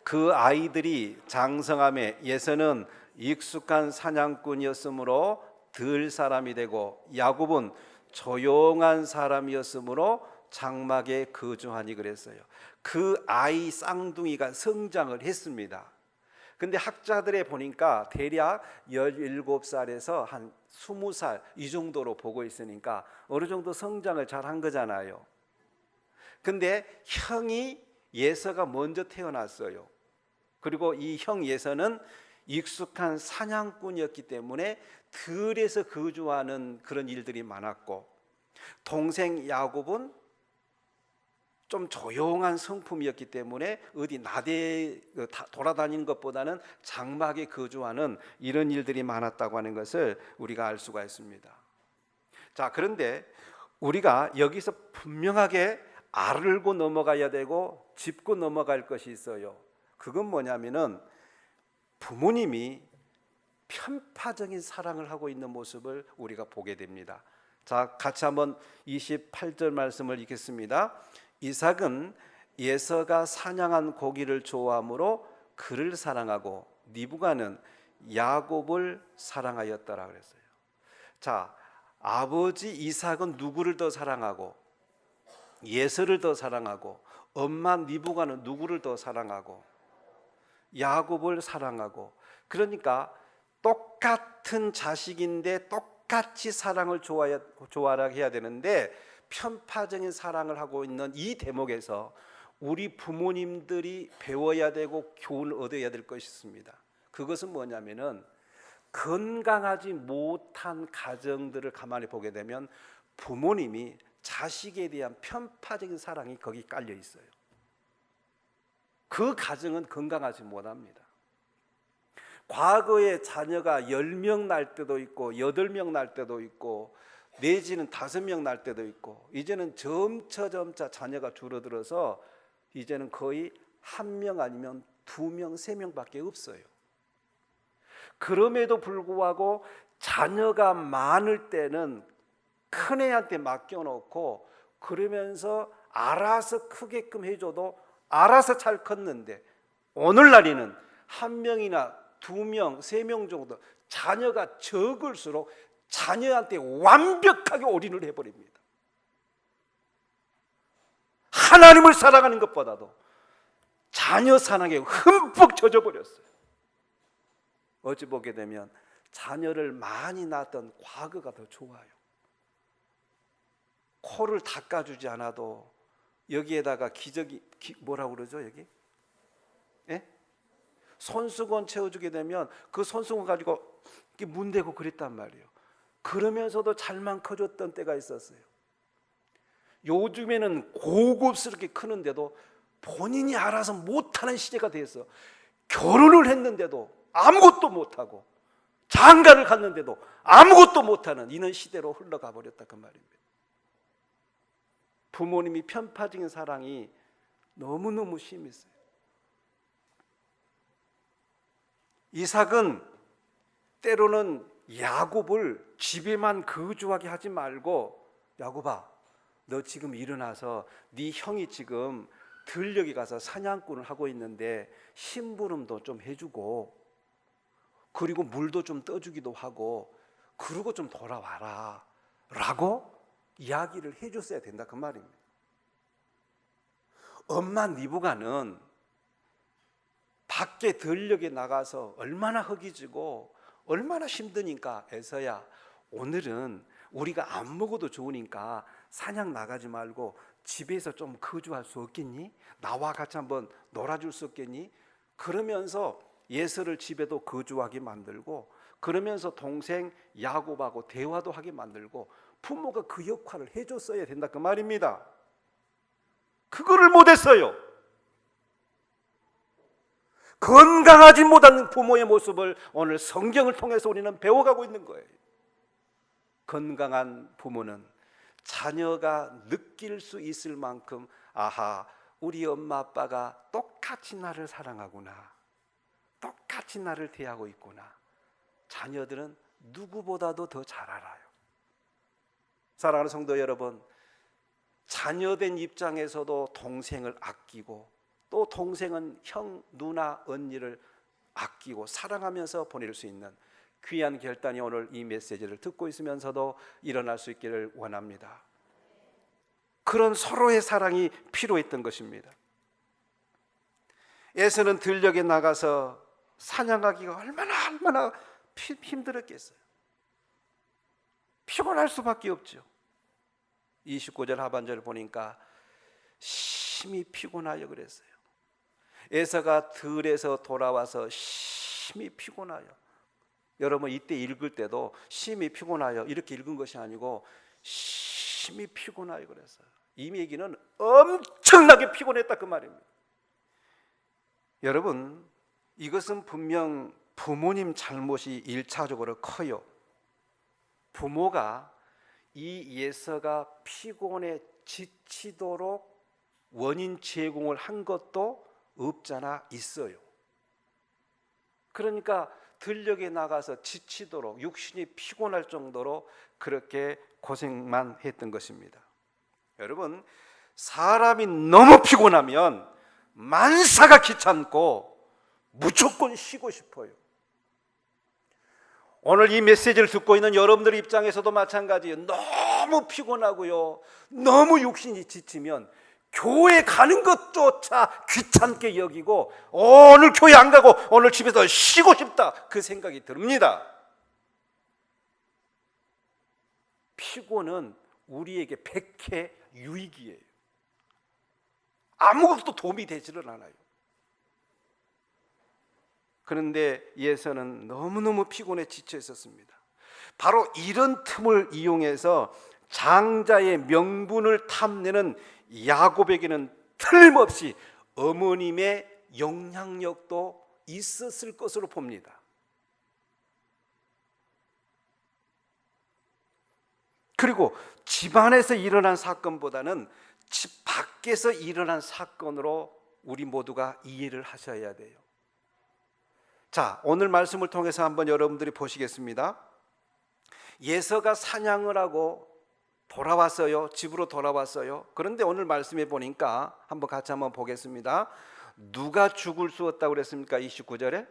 그 아이들이 장성함에 예서는 익숙한 사냥꾼이었으므로 들 사람이 되고 야곱은 조용한 사람이었으므로 장막에 거주하니 그랬어요. 그 아이 쌍둥이가 성장을 했습니다. 근데 학자들에 보니까 대략 17살에서 한 20살 이 정도로 보고 있으니까 어느 정도 성장을 잘 한 거잖아요. 근데 형이 예서가 먼저 태어났어요. 그리고 이 형 예서는 익숙한 사냥꾼이었기 때문에 들에서 거주하는 그런 일들이 많았고, 동생 야곱은 좀 조용한 성품이었기 때문에 어디 나대 돌아다니는 것보다는 장막에 거주하는 이런 일들이 많았다고 하는 것을 우리가 알 수가 있습니다. 자, 그런데 우리가 여기서 분명하게 알고 넘어가야 되고 짚고 넘어갈 것이 있어요. 그건 뭐냐면은 부모님이 편파적인 사랑을 하고 있는 모습을 우리가 보게 됩니다. 자, 같이 한번 28절 말씀을 읽겠습니다. 이삭은 예서가 사냥한 고기를 좋아하므로 그를 사랑하고 리브가는 야곱을 사랑하였더라 그랬어요. 자, 아버지 이삭은 누구를 더 사랑하고 예서를 더 사랑하고 엄마 리브가는 누구를 더 사랑하고 야곱을 사랑하고, 그러니까 똑같은 자식인데 똑같이 사랑을 좋아하라 해야 되는데 편파적인 사랑을 하고 있는 이 대목에서 우리 부모님들이 배워야 되고 교훈을 얻어야 될 것이 있습니다. 그것은 뭐냐면은 건강하지 못한 가정들을 가만히 보게 되면 부모님이 자식에 대한 편파적인 사랑이 거기 깔려 있어요. 그 가정은 건강하지 못합니다. 과거에 자녀가 10명 날 때도 있고 8명 날 때도 있고 내지는 5명 날 때도 있고, 이제는 점차 자녀가 줄어들어서 이제는 거의 1명 아니면 2명, 3명밖에 없어요. 그럼에도 불구하고 자녀가 많을 때는 큰애한테 맡겨놓고 그러면서 알아서 크게끔 해줘도 알아서 잘 컸는데, 오늘날에는 1명이나 2명, 3명 정도 자녀가 적을수록 자녀한테 완벽하게 올인을 해버립니다. 하나님을 사랑하는 것보다도 자녀 사랑에 흠뻑 젖어버렸어요. 어찌 보게 되면 자녀를 많이 낳았던 과거가 더 좋아요. 코를 닦아주지 않아도 여기에다가 뭐라고 그러죠? 여기? 예? 손수건 채워주게 되면 그 손수건 가지고 문대고 그랬단 말이에요. 그러면서도 잘만 커졌던 때가 있었어요. 요즘에는 고급스럽게 크는데도 본인이 알아서 못하는 시대가 돼서 결혼을 했는데도 아무것도 못하고 장가를 갔는데도 아무것도 못하는 이런 시대로 흘러가 버렸다 그 말입니다. 부모님이 편파적인 사랑이 너무너무 심했어요. 이삭은 때로는 야곱을 집에만 거주하게 하지 말고, 야곱아, 너 지금 일어나서 네 형이 지금 들녘에 가서 사냥꾼을 하고 있는데 심부름도 좀 해주고 그리고 물도 좀 떠주기도 하고 그러고 좀 돌아와라 라고 이야기를 해줬어야 된다 그 말입니다. 엄마 리브가는 밖에 들녘에 나가서 얼마나 허기지고 얼마나 힘드니까, 에서야 오늘은 우리가 안 먹어도 좋으니까 사냥 나가지 말고 집에서 좀 거주할 수 없겠니? 나와 같이 한번 놀아줄 수 없겠니? 그러면서 예서를 집에도 거주하게 만들고, 그러면서 동생 야곱하고 대화도 하게 만들고, 부모가 그 역할을 해줬어야 된다 그 말입니다. 그거를 못했어요. 건강하지 못한 부모의 모습을 오늘 성경을 통해서 우리는 배워가고 있는 거예요. 건강한 부모는 자녀가 느낄 수 있을 만큼, 아하, 우리 엄마 아빠가 똑같이 나를 사랑하구나, 똑같이 나를 대하고 있구나, 자녀들은 누구보다도 더 잘 알아요. 사랑하는 성도 여러분, 자녀된 입장에서도 동생을 아끼고 또 동생은 형, 누나, 언니를 아끼고 사랑하면서 보낼 수 있는 귀한 결단이 오늘 이 메시지를 듣고 있으면서도 일어날 수 있기를 원합니다. 그런 서로의 사랑이 필요했던 것입니다. 에서는 들녘에 나가서 사냥하기가 얼마나 힘들었겠어요. 피곤할 수밖에 없죠. 29절 하반절을 보니까 심히 피곤하여 그랬어요. 에서가 들에서 돌아와서 심히 피곤하여. 여러분 이때 읽을 때도 심히 피곤하여 이렇게 읽은 것이 아니고 심히 피곤하여 그랬어요. 이 얘기는 엄청나게 피곤했다 그 말입니다. 여러분 이것은 분명 부모님 잘못이 1차적으로 커요. 부모가 이 예서가 피곤에 지치도록 원인 제공을 한 것도 없잖아 있어요. 그러니까 들녘에 나가서 지치도록 육신이 피곤할 정도로 그렇게 고생만 했던 것입니다. 여러분 사람이 너무 피곤하면 만사가 귀찮고 무조건 쉬고 싶어요. 오늘 이 메시지를 듣고 있는 여러분들 입장에서도 마찬가지예요. 너무 피곤하고요, 너무 육신이 지치면 교회 가는 것조차 귀찮게 여기고 오늘 교회 안 가고 오늘 집에서 쉬고 싶다 그 생각이 듭니다. 피곤은 우리에게 백해 유익이에요. 아무것도 도움이 되지를 않아요. 그런데 예서는 너무너무 피곤해 지쳐 있었습니다. 바로 이런 틈을 이용해서 장자의 명분을 탐내는 야곱에게는 틀림없이 어머님의 영향력도 있었을 것으로 봅니다. 그리고 집안에서 일어난 사건보다는 집 밖에서 일어난 사건으로 우리 모두가 이해를 하셔야 돼요. 자, 오늘 말씀을 통해서 한번 여러분들이 보시겠습니다. 예서가 사냥을 하고 돌아왔어요. 집으로 돌아왔어요. 그런데 오늘 말씀해 보니까 한번 같이 한번 보겠습니다. 누가 죽을 수 없다고 그랬습니까? 29절에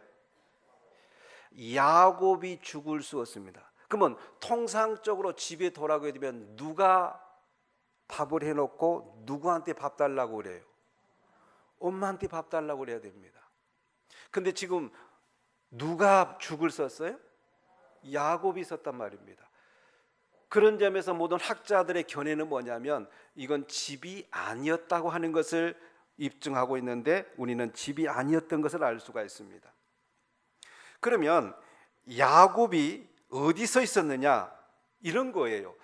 야곱이 죽을 수 없습니다. 그러면 통상적으로 집에 돌아가게 되면 누가 밥을 해놓고 누구한테 밥 달라고 그래요? 엄마한테 밥 달라고 그래야 됩니다. 근데 지금 누가 죽을 썼어요? 야곱이 썼단 말입니다. 그런 점에서 모든 학자들의 견해는 뭐냐면 이건 집이 아니었다고 하는 것을 입증하고 있는데 우리는 집이 아니었던 것을 알 수가 있습니다. 그러면 야곱이 어디서 있었느냐? 이런 거예요.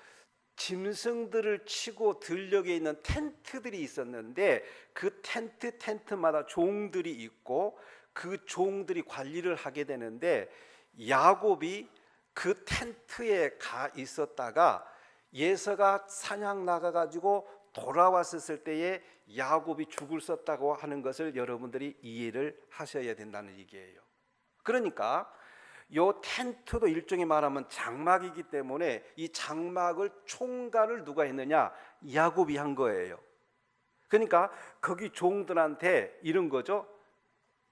짐승들을 치고 들녘에 있는 텐트들이 있었는데 그 텐트마다 종들이 있고 그 종들이 관리를 하게 되는데 야곱이 그 텐트에 가 있었다가 예서가 사냥 나가가지고 돌아왔을 때에 야곱이 죽을 썼다고 하는 것을 여러분들이 이해를 하셔야 된다는 얘기예요. 그러니까 요 텐트도 일종의 말하면 장막이기 때문에 이 장막을 총괄을 누가 했느냐? 야곱이 한 거예요. 그러니까 거기 종들한테 이런 거죠.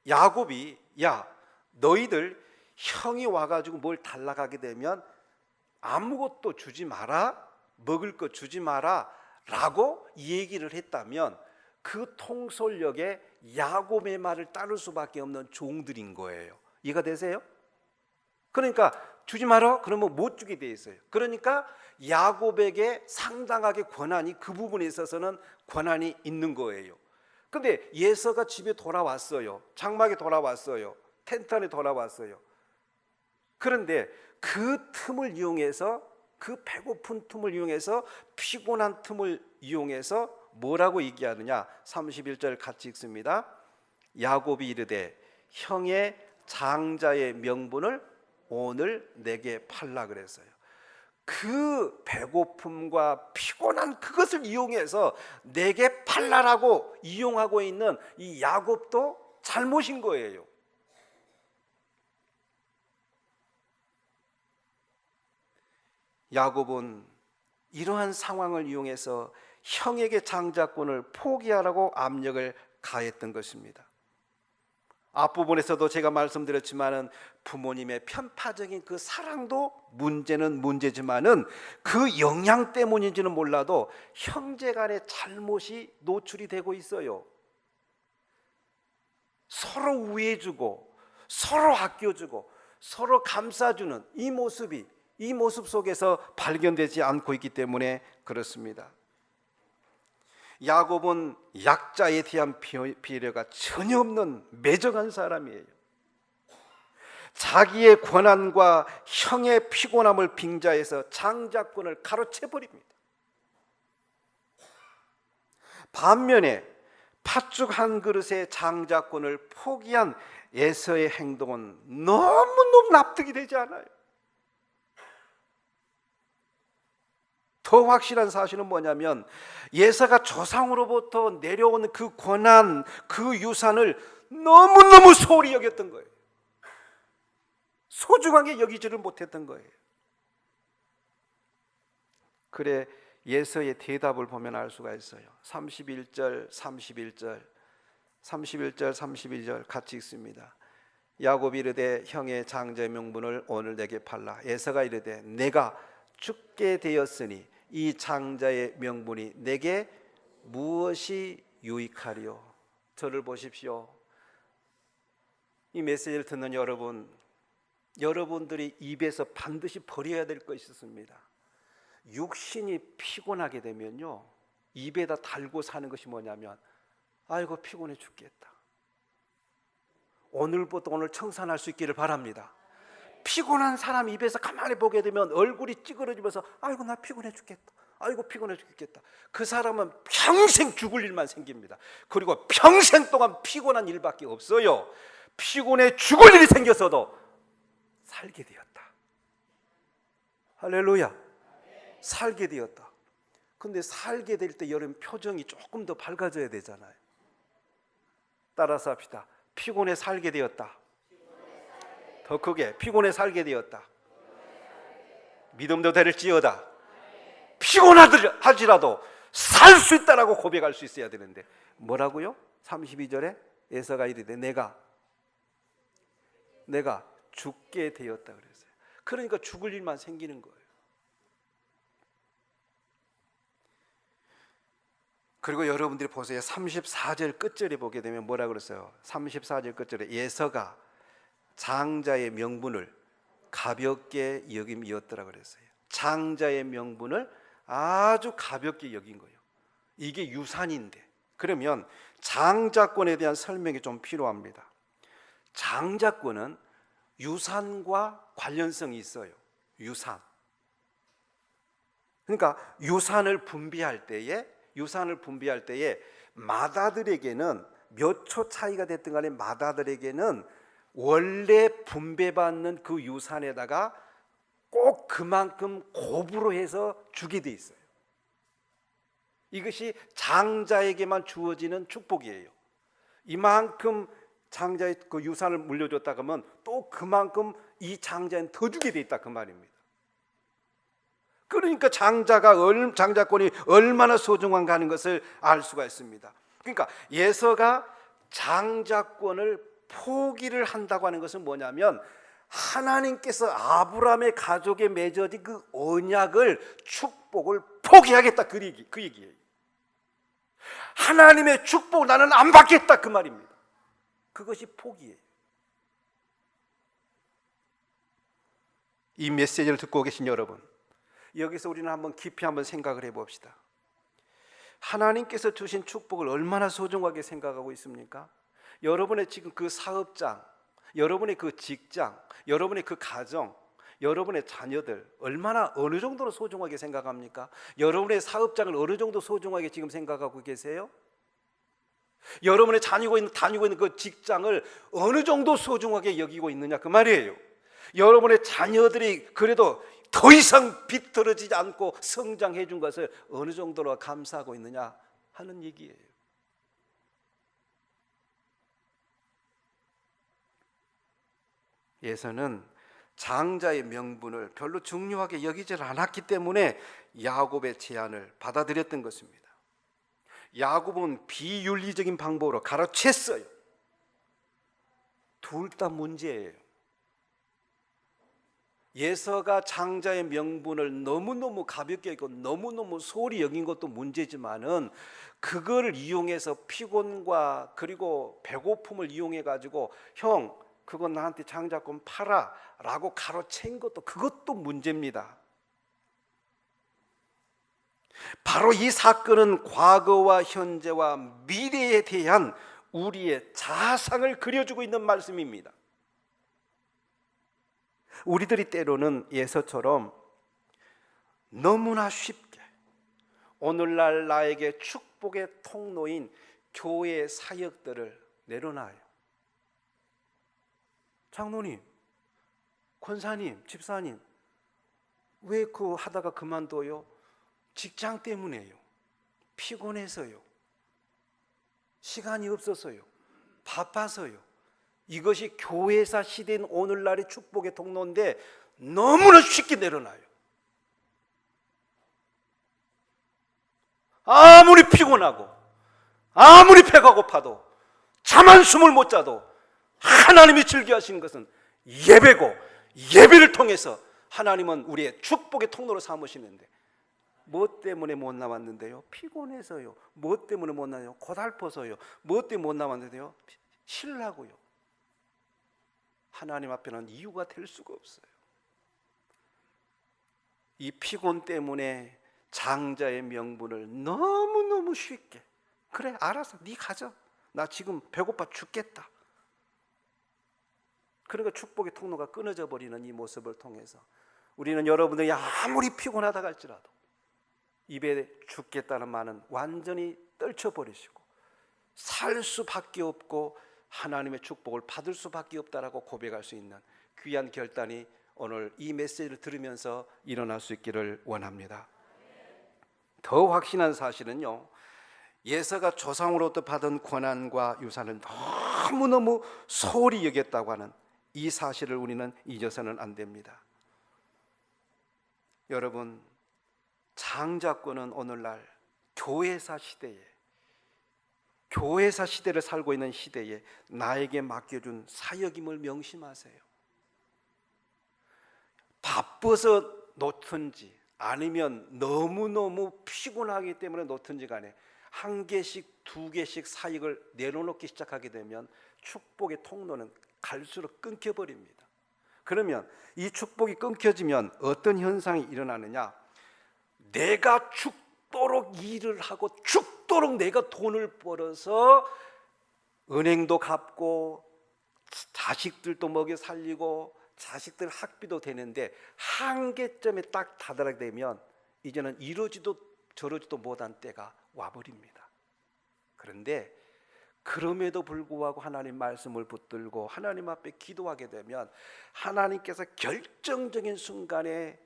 야곱이 야 너희들 형이 와가지고 뭘 달라가게 되면 아무것도 주지 마라, 먹을 거 주지 마라 라고 얘기를 했다면 그 통솔력에 야곱의 말을 따를 수밖에 없는 종들인 거예요. 이해가 되세요? 그러니까 주지 마라 그러면 못 주게 돼 있어요. 그러니까 야곱에게 상당하게 권한이 그 부분에 있어서는 권한이 있는 거예요. 근데 예서가 집에 돌아왔어요. 장막에 돌아왔어요. 텐트 안에 돌아왔어요. 그런데 그 틈을 이용해서 그 배고픈 틈을 이용해서 피곤한 틈을 이용해서 뭐라고 얘기하느냐? 31절 같이 읽습니다. 야곱이 이르되 형의 장자의 명분을 오늘 내게 팔라 그랬어요. 그 배고픔과 피곤한 그것을 이용해서 내게 팔라라고 이용하고 있는 이 야곱도 잘못인 거예요. 야곱은 이러한 상황을 이용해서 형에게 장자권을 포기하라고 압력을 가했던 것입니다. 앞부분에서도 제가 말씀드렸지만은 부모님의 편파적인 그 사랑도 문제는 문제지만은 그 영향 때문인지는 몰라도 형제 간의 잘못이 노출이 되고 있어요. 서로 우애해주고 서로 아껴주고 서로 감싸주는 이 모습 속에서 발견되지 않고 있기 때문에 그렇습니다. 야곱은 약자에 대한 배려가 전혀 없는 매정한 사람이에요. 자기의 권한과 형의 피곤함을 빙자해서 장자권을 가로채 버립니다. 반면에 팥죽 한 그릇의 장자권을 포기한 에서의 행동은 너무너무 납득이 되지 않아요. 더 확실한 사실은 뭐냐면 예사가 조상으로부터 내려온 그 권한, 그 유산을 너무너무 소홀히 여겼던 거예요. 소중하게 여기지를 못했던 거예요. 그래 예서의 대답을 보면 알 수가 있어요. 31절 같이 읽습니다. 야곱이 이르되 형의 장자의 명분을 오늘 내게 팔라. 에서가 이르되 내가 죽게 되었으니 이 장자의 명분이 내게 무엇이 유익하리요? 저를 보십시오. 이 메시지를 듣는 여러분들이 입에서 반드시 버려야 될 것이 있습니다. 육신이 피곤하게 되면요, 입에다 달고 사는 것이 뭐냐면 아이고 피곤해 죽겠다. 오늘부터 오늘 청산할 수 있기를 바랍니다. 피곤한 사람 입에서 가만히 보게 되면 얼굴이 찌그러지면서 아이고 나 피곤해 죽겠다. 아이고 피곤해 죽겠다. 그 사람은 평생 죽을 일만 생깁니다. 그리고 평생 동안 피곤한 일밖에 없어요. 피곤해 죽을 일이 생겼어도 살게 되었다. 할렐루야. 살게 되었다. 근데 살게 될 때 여러분 표정이 조금 더 밝아져야 되잖아요. 따라서 합시다. 피곤해 살게 되었다. 더 크게 피곤해 살게 되었다. 믿음도 될지어다. 피곤하지라도 살 수 있다라고 고백할 수 있어야 되는데 뭐라고요? 32절에 에서가 이르되 내가 죽게 되었다 그랬어요. 그러니까 죽을 일만 생기는 거예요. 그리고 여러분들이 보세요. 34절 끝절에 보게 되면 뭐라 그랬어요? 34절 끝절에 예서가 장자의 명분을 가볍게 여김이었더라 그랬어요. 장자의 명분을 아주 가볍게 여긴 거예요. 이게 유산인데, 그러면 장자권에 대한 설명이 좀 필요합니다. 장자권은 유산과 관련성이 있어요. 유산. 그러니까 유산을 분배할 때에 마다들에게는 몇 초 차이가 됐든 간에 마다들에게는 원래 분배받는 그 유산에다가 꼭 그만큼 곱으로 해서 주게 돼 있어요. 이것이 장자에게만 주어지는 축복이에요. 이만큼 장자의 그 유산을 물려줬다 그러면 또 그만큼 이 장자는 더 주게 돼 있다 그 말입니다. 그러니까 장자권이 얼마나 소중한가 하는 것을 알 수가 있습니다. 그러니까 예서가 장자권을 포기를 한다고 하는 것은 뭐냐면 하나님께서 아브라함의 가족에 맺어진 그 언약을, 축복을 포기하겠다 그 얘기예요. 하나님의 축복 나는 안 받겠다 그 말입니다. 그것이 포기예요. 이 메시지를 듣고 계신 여러분, 여기서 우리는 한번 깊이 한번 생각을 해봅시다. 하나님께서 주신 축복을 얼마나 소중하게 생각하고 있습니까? 여러분의 지금 그 사업장, 여러분의 그 직장, 여러분의 그 가정, 여러분의 자녀들 얼마나 어느 정도로 소중하게 생각합니까? 여러분의 사업장을 어느 정도 소중하게 지금 생각하고 계세요? 여러분의 다니고 있는 그 직장을 어느 정도 소중하게 여기고 있느냐 그 말이에요. 여러분의 자녀들이 그래도 더 이상 비틀어지지 않고 성장해 준 것을 어느 정도로 감사하고 있느냐 하는 얘기예요. 예서는 장자의 명분을 별로 중요하게 여기질 않았기 때문에 야곱의 제안을 받아들였던 것입니다. 야곱은 비윤리적인 방법으로 가로챘어요. 둘 다 문제예요. 예서가 장자의 명분을 너무너무 가볍게 여기고 너무너무 소홀히 여긴 것도 문제지만은 그걸 이용해서 피곤과 그리고 배고픔을 이용해 가지고 형 그거 나한테 장자권 팔아 라고 가로챈 것도 그것도 문제입니다. 바로 이 사건은 과거와 현재와 미래에 대한 우리의 자상을 그려주고 있는 말씀입니다. 우리들이 때로는 예서처럼 너무나 쉽게 오늘날 나에게 축복의 통로인 교회의 사역들을 내려놔요. 장로님, 권사님, 집사님, 왜 그 하다가 그만둬요? 직장 때문에요. 피곤해서요. 시간이 없어서요. 바빠서요. 이것이 교회사 시대인 오늘날의 축복의 통로인데 너무나 쉽게 내려놔요. 아무리 피곤하고 아무리 배가 고파도 잠 한숨을 못 자도 하나님이 즐겨하시는 것은 예배고 예배를 통해서 하나님은 우리의 축복의 통로로 삼으시는데 뭐 때문에 못 나왔는데요? 피곤해서요. 뭐 때문에 못 나와요? 고달퍼서요. 뭐 때문에 못 나왔는데요? 쉬려고요. 하나님 앞에는 이유가 될 수가 없어요. 이 피곤 때문에 장자의 명분을 너무너무 쉽게 그래 알았어 네 가져 나 지금 배고파 죽겠다. 그러니까 축복의 통로가 끊어져 버리는 이 모습을 통해서 우리는 여러분들이 아무리 피곤하다 할지라도 입에 죽겠다는 말은 완전히 떨쳐버리시고 살 수밖에 없고 하나님의 축복을 받을 수밖에 없다라고 고백할 수 있는 귀한 결단이 오늘 이 메시지를 들으면서 일어날 수 있기를 원합니다. 더 확신한 사실은요, 예서가 조상으로부터 받은 권한과 유산을 너무너무 소홀히 여겼다고 하는 이 사실을 우리는 잊어서는 안 됩니다. 여러분, 장자권은 오늘날 교회사 시대를 살고 있는 시대에 나에게 맡겨준 사역임을 명심하세요. 바빠서 놓든지 아니면 너무너무 피곤하기 때문에 놓든지 간에 한 개씩 두 개씩 사역을 내려놓기 시작하게 되면 축복의 통로는 갈수록 끊겨버립니다. 그러면 이 축복이 끊겨지면 어떤 현상이 일어나느냐, 내가 죽도록 일을 하고 죽도록 내가 돈을 벌어서 은행도 갚고 자식들도 먹여 살리고 자식들 학비도 되는데 한계점에 딱 다다르게 되면 이제는 이러지도 저러지도 못한 때가 와버립니다. 그런데 그럼에도 불구하고 하나님 말씀을 붙들고 하나님 앞에 기도하게 되면 하나님께서 결정적인 순간에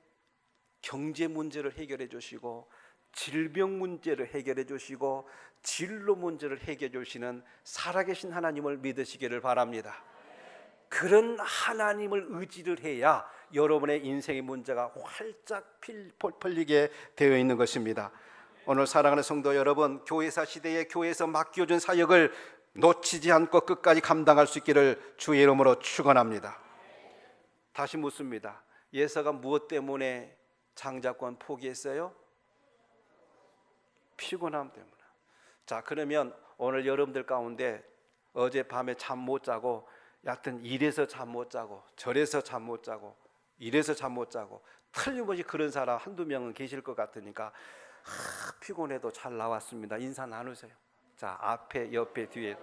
경제 문제를 해결해 주시고 질병 문제를 해결해 주시고 진로 문제를 해결해 주시는 살아계신 하나님을 믿으시기를 바랍니다. 그런 하나님을 의지를 해야 여러분의 인생의 문제가 활짝 풀리게 되어 있는 것입니다. 오늘 사랑하는 성도 여러분, 교회사 시대에 교회에서 맡겨준 사역을 놓치지 않고 끝까지 감당할 수 있기를 주의 이름으로 축원합니다. 다시 묻습니다. 예서가 무엇 때문에 장자권 포기했어요? 피곤함 때문에. 자, 그러면 오늘 여러분들 가운데 어젯밤에 잠 못 자고 여하튼 이래서 잠 못 자고 저래서 잠 못 자고 이래서 잠 못 자고 틀림없이 그런 사람 한두 명은 계실 것 같으니까 피곤해도 잘 나왔습니다. 인사 나누세요. 자, 앞에 옆에 뒤에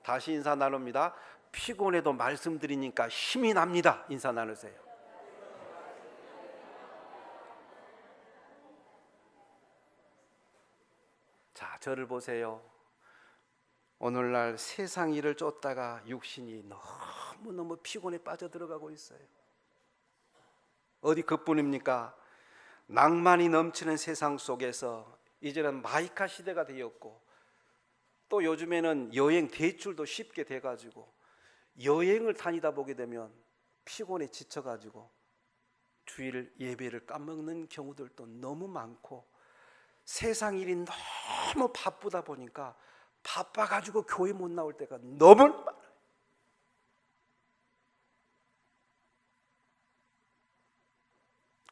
다시 인사 나눕니다. 피곤해도 말씀드리니까 힘이 납니다. 인사 나누세요. 자, 저를 보세요. 오늘날 세상 일을 쫓다가 육신이 너무너무 피곤에 빠져들어가고 있어요. 어디 그뿐입니까? 낭만이 넘치는 세상 속에서 이제는 마이카 시대가 되었고 또 요즘에는 여행 대출도 쉽게 돼가지고 여행을 다니다 보게 되면 피곤에 지쳐가지고 주일 예배를 까먹는 경우들도 너무 많고, 세상 일이 너무 바쁘다 보니까 바빠가지고 교회 못 나올 때가 너무 많아요.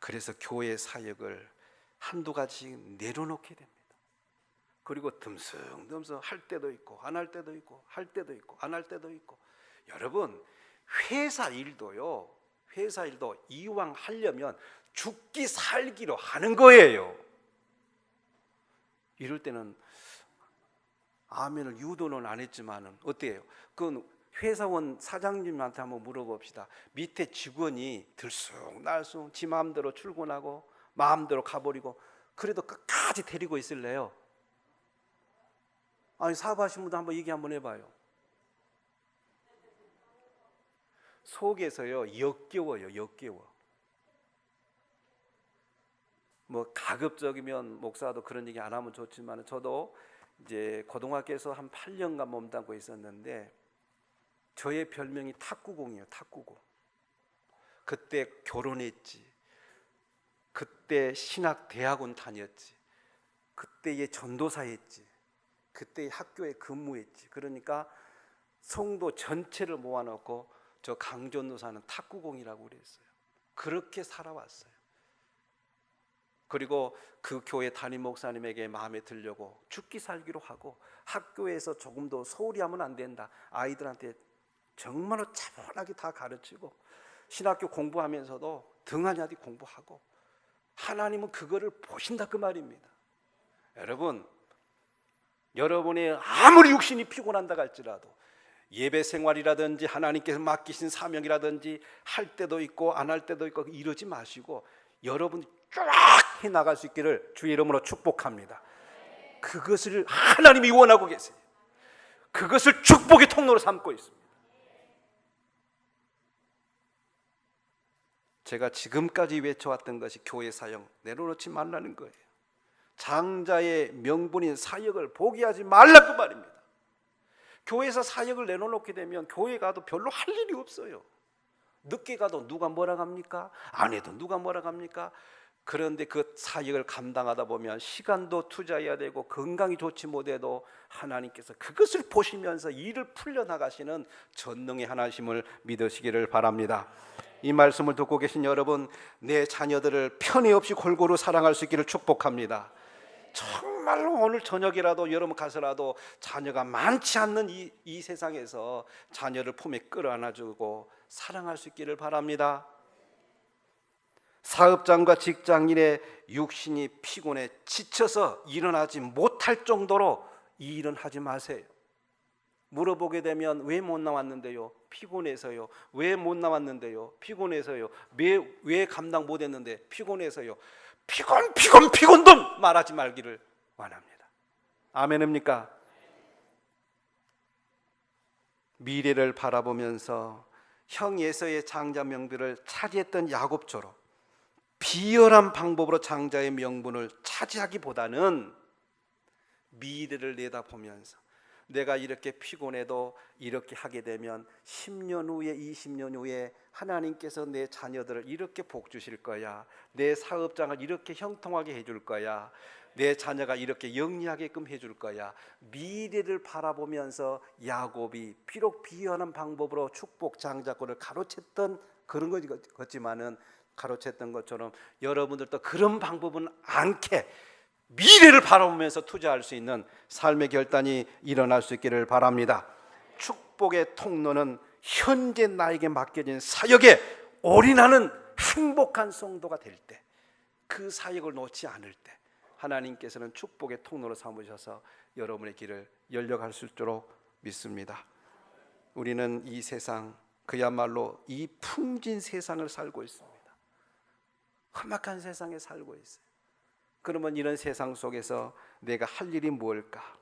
그래서 교회 사역을 한두 가지 내려놓게 됩니다. 그리고 듬성듬성 할 때도 있고 안 할 때도 있고, 할 때도 있고 안 할 때도 있고. 여러분, 회사 일도요, 회사 일도 이왕 하려면 죽기 살기로 하는 거예요. 이럴 때는 아멘을 유도는 안 했지만은 어때요? 그건 회사원 사장님한테 한번 물어봅시다. 밑에 직원이 들쑥날쑥 지 마음대로 출근하고 마음대로 가버리고, 그래도 끝까지 데리고 있을래요? 아니, 사업하신 분도 한번 얘기 한번 해봐요. 속에서요 역겨워요. 역겨워. 뭐 가급적이면 목사도 그런 얘기 안 하면 좋지만, 저도 이제 고등학교에서 한 8년간 몸담고 있었는데 저의 별명이 탁구공이에요. 탁구공. 그때 결혼했지, 그때 신학대학원 다녔지, 그때에 전도사 했지, 그때 학교에 근무했지. 그러니까 성도 전체를 모아놓고 저 강전도사는 탁구공이라고 그랬어요. 그렇게 살아왔어요. 그리고 그 교회 담임 목사님에게 마음에 들려고 죽기 살기로 하고, 학교에서 조금 더 소홀히 하면 안 된다, 아이들한테 정말로 차분하게 다 가르치고, 신학교 공부하면서도 등한히 공부하고, 하나님은 그거를 보신다 그 말입니다. 여러분, 여러분의 아무리 육신이 피곤한다 할지라도 예배 생활이라든지 하나님께서 맡기신 사명이라든지 할 때도 있고 안 할 때도 있고 이러지 마시고, 여러분이 쫙 해나갈 수 있기를 주의 이름으로 축복합니다. 그것을 하나님이 원하고 계세요. 그것을 축복의 통로로 삼고 있습니다. 제가 지금까지 외쳐왔던 것이 교회 사역 내려놓지 말라는 거예요. 장자의 명분인 사역을 포기하지 말라 그 말입니다. 교회에서 사역을 내려놓게 되면 교회 가도 별로 할 일이 없어요. 늦게 가도 누가 뭐라 합니까? 안 해도 누가 뭐라 합니까? 그런데 그 사역을 감당하다 보면 시간도 투자해야 되고 건강이 좋지 못해도 하나님께서 그것을 보시면서 일을 풀려나가시는 전능의 하나님을 믿으시기를 바랍니다. 이 말씀을 듣고 계신 여러분, 내 자녀들을 편의 없이 골고루 사랑할 수 있기를 축복합니다. 정말로 오늘 저녁이라도 여러분 가서라도 자녀가 많지 않는 이 세상에서 자녀를 품에 끌어안아주고 사랑할 수 있기를 바랍니다. 사업장과 직장인의 육신이 피곤해 지쳐서 일어나지 못할 정도로 이 일은 하지 마세요. 물어보게 되면 왜 못 나왔는데요? 피곤해서요. 왜 못 나왔는데요? 피곤해서요. 왜 감당 못했는데? 피곤해서요. 피곤도 말하지 말기를 원합니다. 아멘입니까? 미래를 바라보면서 형 에서의 장자 명분을 차지했던 야곱처럼 비열한 방법으로 장자의 명분을 차지하기보다는 미래를 내다보면서 내가 이렇게 피곤해도 이렇게 하게 되면 10년 후에 20년 후에 하나님께서 내 자녀들을 이렇게 복 주실 거야. 내 사업장을 이렇게 형통하게 해줄 거야. 내 자녀가 이렇게 영리하게끔 해줄 거야. 미래를 바라보면서 야곱이 비록 비열한 방법으로 축복 장자권을 가로챘던 그런 거지만은 가로챘던 것처럼 여러분들도 그런 방법은 않게 미래를 바라보면서 투자할 수 있는 삶의 결단이 일어날 수 있기를 바랍니다. 축복의 통로는 현재 나에게 맡겨진 사역에 올인하는 행복한 성도가 될 때, 그 사역을 놓지 않을 때 하나님께서는 축복의 통로로 삼으셔서 여러분의 길을 열려갈 수 있도록 믿습니다. 우리는 이 세상, 그야말로 이 풍진 세상을 살고 있습니다. 험악한 세상에 살고 있어요. 그러면 이런 세상 속에서 내가 할 일이 뭘까?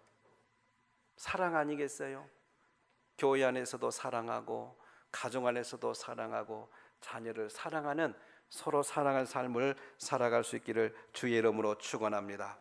사랑 아니겠어요? 교회 안에서도 사랑하고 가정 안에서도 사랑하고 자녀를 사랑하는 서로 사랑하는 삶을 살아갈 수 있기를 주의 이름으로 축원합니다.